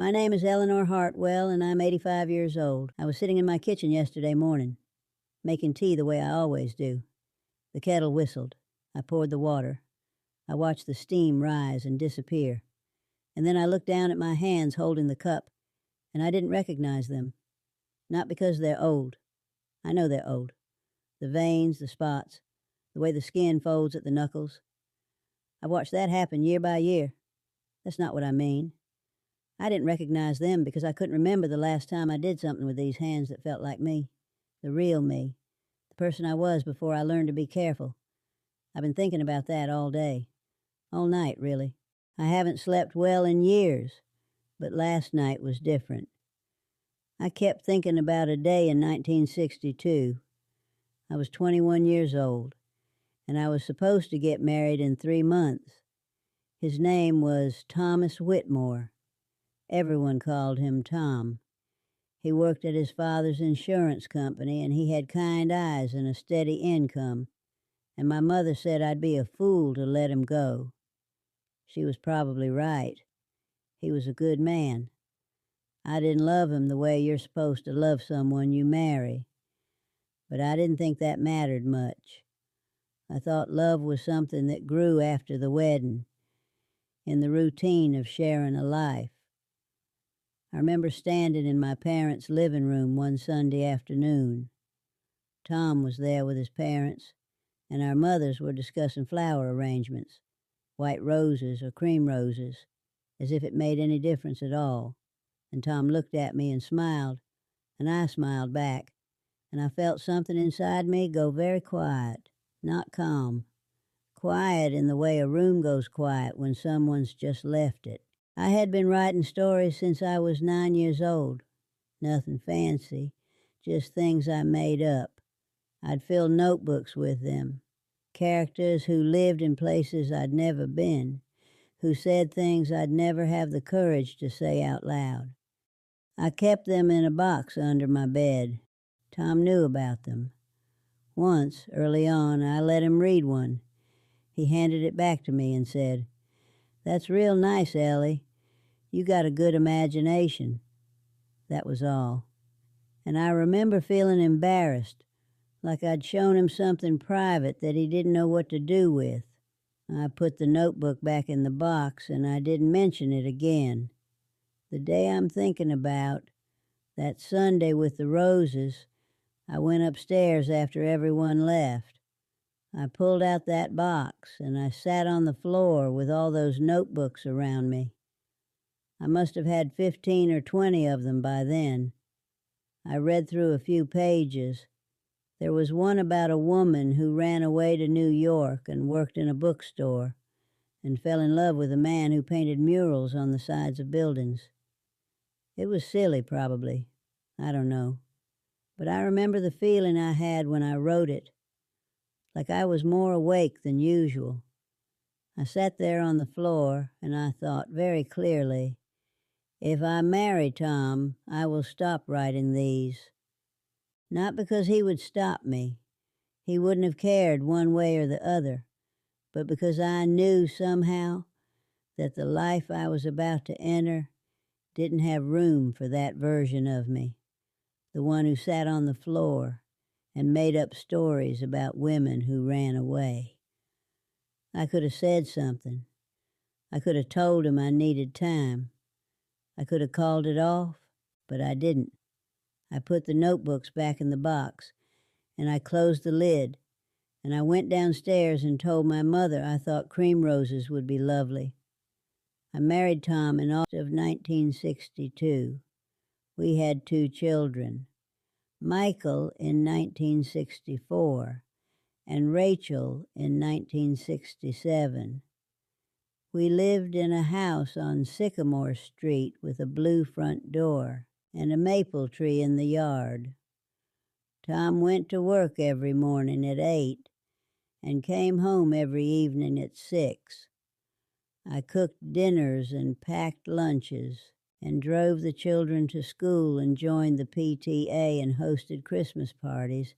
My name is Eleanor Hartwell, and I'm 85 years old. I was sitting in my kitchen yesterday morning, making tea the way I always do. The kettle whistled. I poured the water. I watched the steam rise and disappear. And then I looked down at my hands holding the cup, and I didn't recognize them. Not because they're old. I know they're old. The veins, the spots, the way the skin folds at the knuckles. I've watched that happen year by year. That's not what I mean. I didn't recognize them because I couldn't remember the last time I did something with these hands that felt like me. The real me. The person I was before I learned to be careful. I've been thinking about that all day. All night, really. I haven't slept well in years, but last night was different. I kept thinking about a day in 1962. I was 21 years old, and I was supposed to get married in 3 months. His name was Thomas Whitmore. Everyone called him Tom. He worked at his father's insurance company, and he had kind eyes and a steady income, and my mother said I'd be a fool to let him go. She was probably right. He was a good man. I didn't love him the way you're supposed to love someone you marry, but I didn't think that mattered much. I thought love was something that grew after the wedding, in the routine of sharing a life. I remember standing in my parents' living room one Sunday afternoon. Tom was there with his parents, and our mothers were discussing flower arrangements, white roses or cream roses, as if it made any difference at all. And Tom looked at me and smiled, and I smiled back, and I felt something inside me go very quiet, not calm. Quiet in the way a room goes quiet when someone's just left it. I had been writing stories since I was 9 years old. Nothing fancy, just things I made up. I'd fill notebooks with them. Characters who lived in places I'd never been, who said things I'd never have the courage to say out loud. I kept them in a box under my bed. Tom knew about them. Once, early on, I let him read one. He handed it back to me and said, "That's real nice, Ellie. You got a good imagination." That was all. And I remember feeling embarrassed, like I'd shown him something private that he didn't know what to do with. I put the notebook back in the box, and I didn't mention it again. The day I'm thinking about, that Sunday with the roses, I went upstairs after everyone left. I pulled out that box, and I sat on the floor with all those notebooks around me. I must have had 15 or 20 of them by then. I read through a few pages. There was one about a woman who ran away to New York and worked in a bookstore and fell in love with a man who painted murals on the sides of buildings. It was silly, probably. I don't know. But I remember the feeling I had when I wrote it, like I was more awake than usual. I sat there on the floor, and I thought very clearly, if I marry Tom, I will stop writing these. Not because he would stop me. He wouldn't have cared one way or the other, but because I knew somehow that the life I was about to enter didn't have room for that version of me, the one who sat on the floor and made up stories about women who ran away. I could have said something. I could have told him I needed time. I could have called it off, but I didn't. I put the notebooks back in the box, and I closed the lid, and I went downstairs and told my mother I thought cream roses would be lovely. I married Tom in August of 1962. We had 2 children, Michael in 1964 and Rachel in 1967. We lived in a house on Sycamore Street with a blue front door and a maple tree in the yard. Tom went to work every morning at 8 and came home every evening at 6. I cooked dinners and packed lunches and drove the children to school and joined the PTA and hosted Christmas parties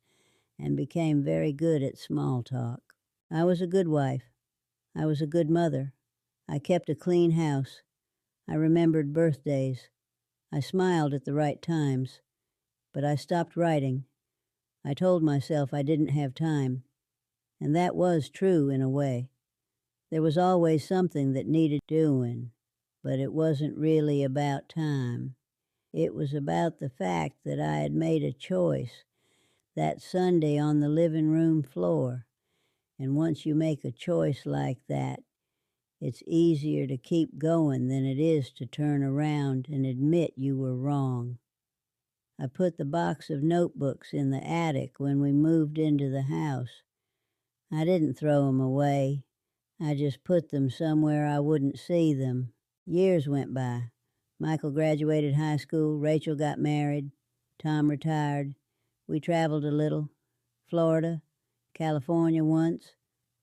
and became very good at small talk. I was a good wife. I was a good mother. I kept a clean house. I remembered birthdays. I smiled at the right times, but I stopped writing. I told myself I didn't have time, and that was true in a way. There was always something that needed doing, but it wasn't really about time. It was about the fact that I had made a choice that Sunday on the living room floor, and once you make a choice like that, it's easier to keep going than it is to turn around and admit you were wrong. I put the box of notebooks in the attic when we moved into the house. I didn't throw them away. I just put them somewhere I wouldn't see them. Years went by. Michael graduated high school, Rachel got married, Tom retired. We traveled a little. Florida, California once.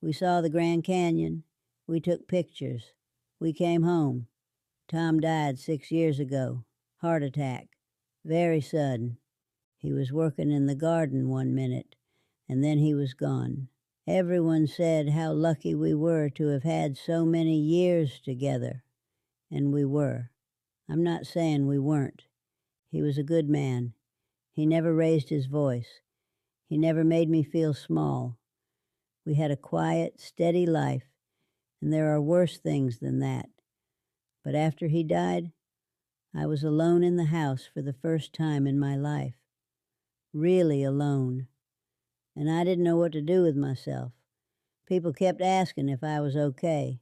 We saw the Grand Canyon. We took pictures. We came home. Tom died 6 years ago. Heart attack. Very sudden. He was working in the garden one minute, and then he was gone. Everyone said how lucky we were to have had so many years together, and we were. I'm not saying we weren't. He was a good man. He never raised his voice. He never made me feel small. We had a quiet, steady life, and there are worse things than that. But after he died, I was alone in the house for the first time in my life. Really alone. And I didn't know what to do with myself. People kept asking if I was okay,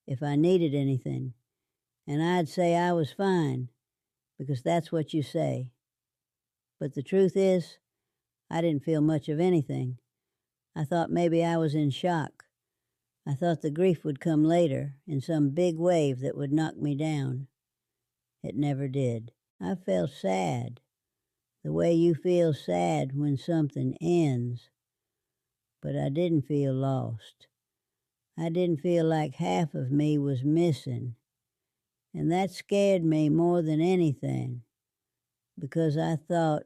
if I needed anything, and I'd say I was fine, because that's what you say. But the truth is, I didn't feel much of anything. I thought maybe I was in shock. I thought the grief would come later, in some big wave that would knock me down. It never did. I felt sad, the way you feel sad when something ends. But I didn't feel lost. I didn't feel like half of me was missing. And that scared me more than anything, because I thought,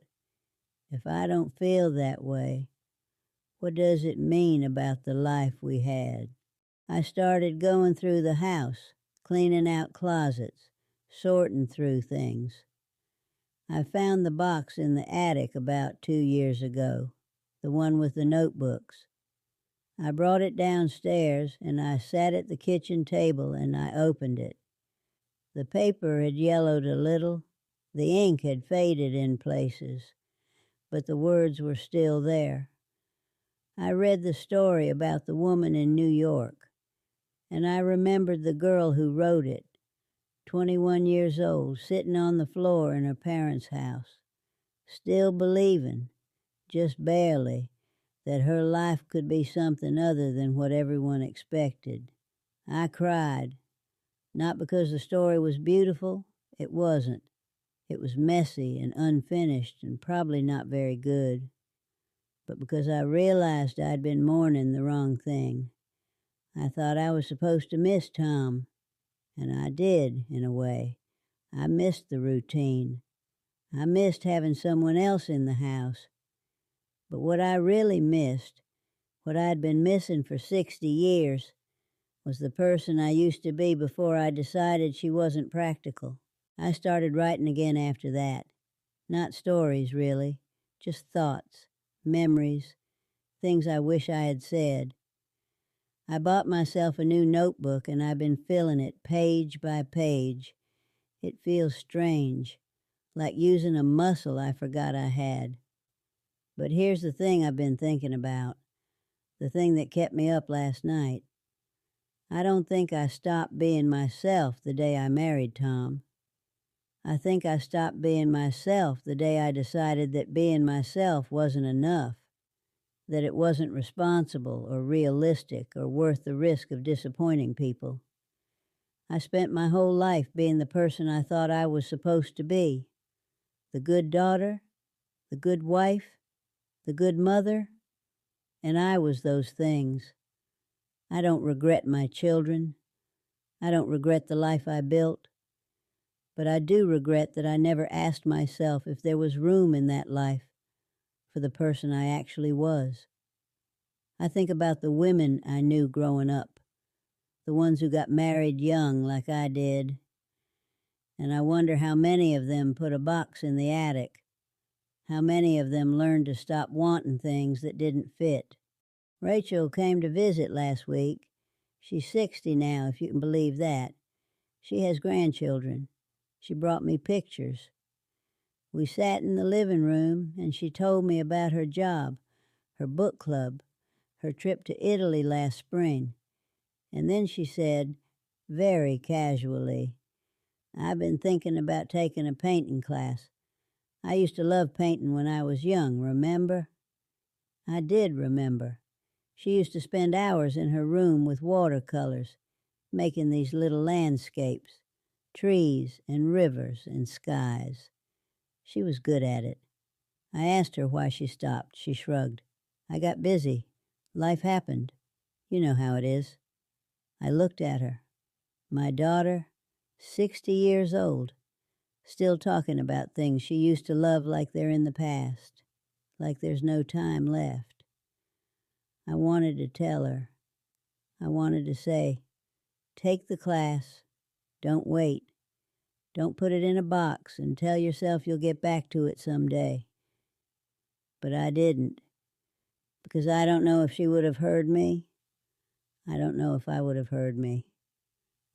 if I don't feel that way, what does it mean about the life we had? I started going through the house, cleaning out closets, sorting through things. I found the box in the attic about 2 years ago, the one with the notebooks. I brought it downstairs and I sat at the kitchen table and I opened it. The paper had yellowed a little, the ink had faded in places, but the words were still there. I read the story about the woman in New York, and I remembered the girl who wrote it, 21 years old, sitting on the floor in her parents' house, still believing, just barely, that her life could be something other than what everyone expected. I cried, not because the story was beautiful, it wasn't. It was messy and unfinished and probably not very good, but because I realized I'd been mourning the wrong thing. I thought I was supposed to miss Tom, and I did, in a way. I missed the routine. I missed having someone else in the house. But what I really missed, what I'd been missing for 60 years, was the person I used to be before I decided she wasn't practical. I started writing again after that. Not stories, really, just thoughts, memories, things I wish I had said. I bought myself a new notebook and I've been filling it page by page. It feels strange, like using a muscle I forgot I had. But here's the thing I've been thinking about, the thing that kept me up last night. I don't think I stopped being myself the day I married Tom. I think I stopped being myself the day I decided that being myself wasn't enough, that it wasn't responsible or realistic or worth the risk of disappointing people. I spent my whole life being the person I thought I was supposed to be, the good daughter, the good wife, the good mother, and I was those things. I don't regret my children. I don't regret the life I built. But I do regret that I never asked myself if there was room in that life for the person I actually was. I think about the women I knew growing up, the ones who got married young like I did, And I wonder how many of them put a box in the attic, how many of them learned to stop wanting things that didn't fit. Rachel came to visit last week. She's 60 now, if you can believe that. She has grandchildren. She brought me pictures. We sat in the living room, and she told me about her job, her book club, her trip to Italy last spring. And then she said, very casually, I've been thinking about taking a painting class. I used to love painting when I was young, remember? I did remember. She used to spend hours in her room with watercolors, making these little landscapes, trees and rivers and skies. She was good at it. I asked her why she stopped. She shrugged. I got busy. Life happened. You know how it is. I looked at her. My daughter, 60 years old, still talking about things she used to love like they're in the past, like there's no time left. I wanted to tell her. I wanted to say, take the class. Don't wait. Don't put it in a box and tell yourself you'll get back to it someday. But I didn't, because I don't know if she would have heard me. I don't know if I would have heard me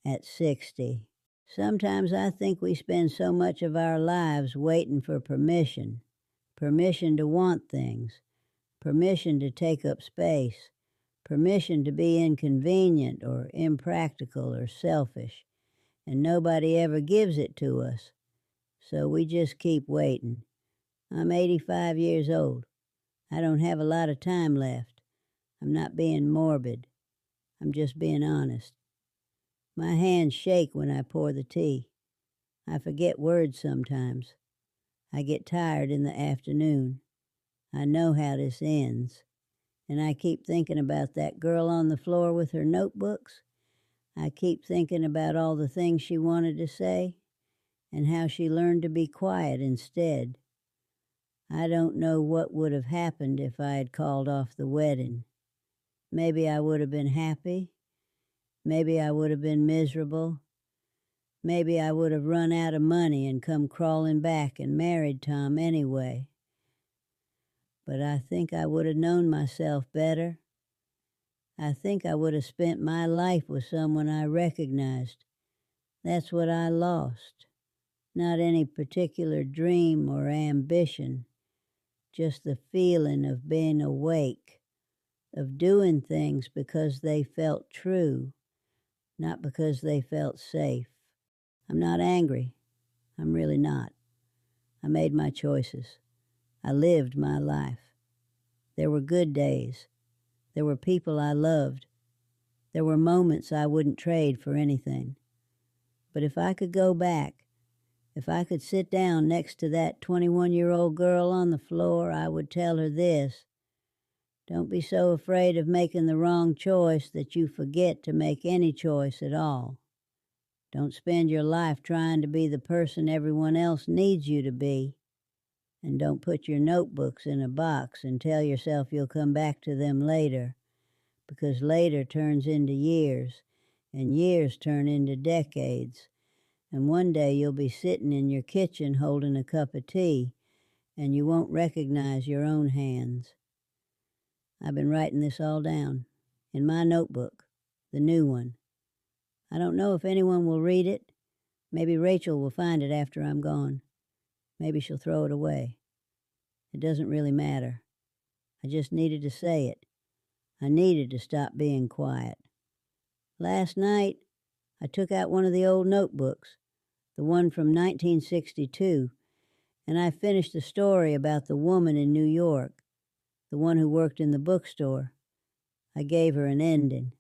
at 60. Sometimes I think we spend so much of our lives waiting for permission to want things, permission to take up space, permission to be inconvenient or impractical or selfish, and nobody ever gives it to us. So we just keep waiting. I'm 85 years old. I don't have a lot of time left. I'm not being morbid. I'm just being honest. My hands shake when I pour the tea. I forget words sometimes. I get tired in the afternoon. I know how this ends. And I keep thinking about that girl on the floor with her notebooks. I keep thinking about all the things she wanted to say and how she learned to be quiet instead. I don't know what would have happened if I had called off the wedding. Maybe I would have been happy. Maybe I would have been miserable. Maybe I would have run out of money and come crawling back and married Tom anyway. But I think I would have known myself better. I think I would have spent my life with someone I recognized. That's what I lost. Not any particular dream or ambition, just the feeling of being awake, of doing things because they felt true, not because they felt safe. I'm not angry. I'm really not. I made my choices. I lived my life. There were good days. There were people I loved. There were moments I wouldn't trade for anything. But if I could go back, if I could sit down next to that 21-year-old girl on the floor, I would tell her this: don't be so afraid of making the wrong choice that you forget to make any choice at all. Don't spend your life trying to be the person everyone else needs you to be. And don't put your notebooks in a box and tell yourself you'll come back to them later, because later turns into years, and years turn into decades. And one day you'll be sitting in your kitchen holding a cup of tea, and you won't recognize your own hands. I've been writing this all down in my notebook, the new one. I don't know if anyone will read it. Maybe Rachel will find it after I'm gone. Maybe she'll throw it away. It doesn't really matter. I just needed to say it. I needed to stop being quiet. Last night, I took out one of the old notebooks, the one from 1962, and I finished a story about the woman in New York, the one who worked in the bookstore. I gave her an ending.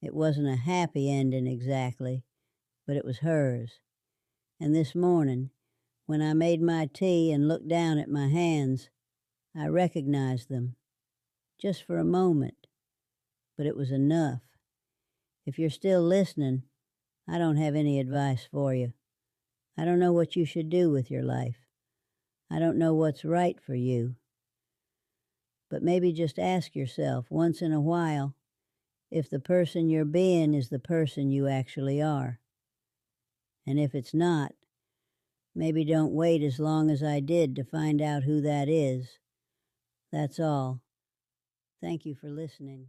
It wasn't a happy ending exactly, but it was hers. And this morning, when I made my tea and looked down at my hands, I recognized them, just for a moment. But it was enough. If you're still listening, I don't have any advice for you. I don't know what you should do with your life. I don't know what's right for you. But maybe just ask yourself once in a while if the person you're being is the person you actually are. And if it's not, maybe don't wait as long as I did to find out who that is. That's all. Thank you for listening.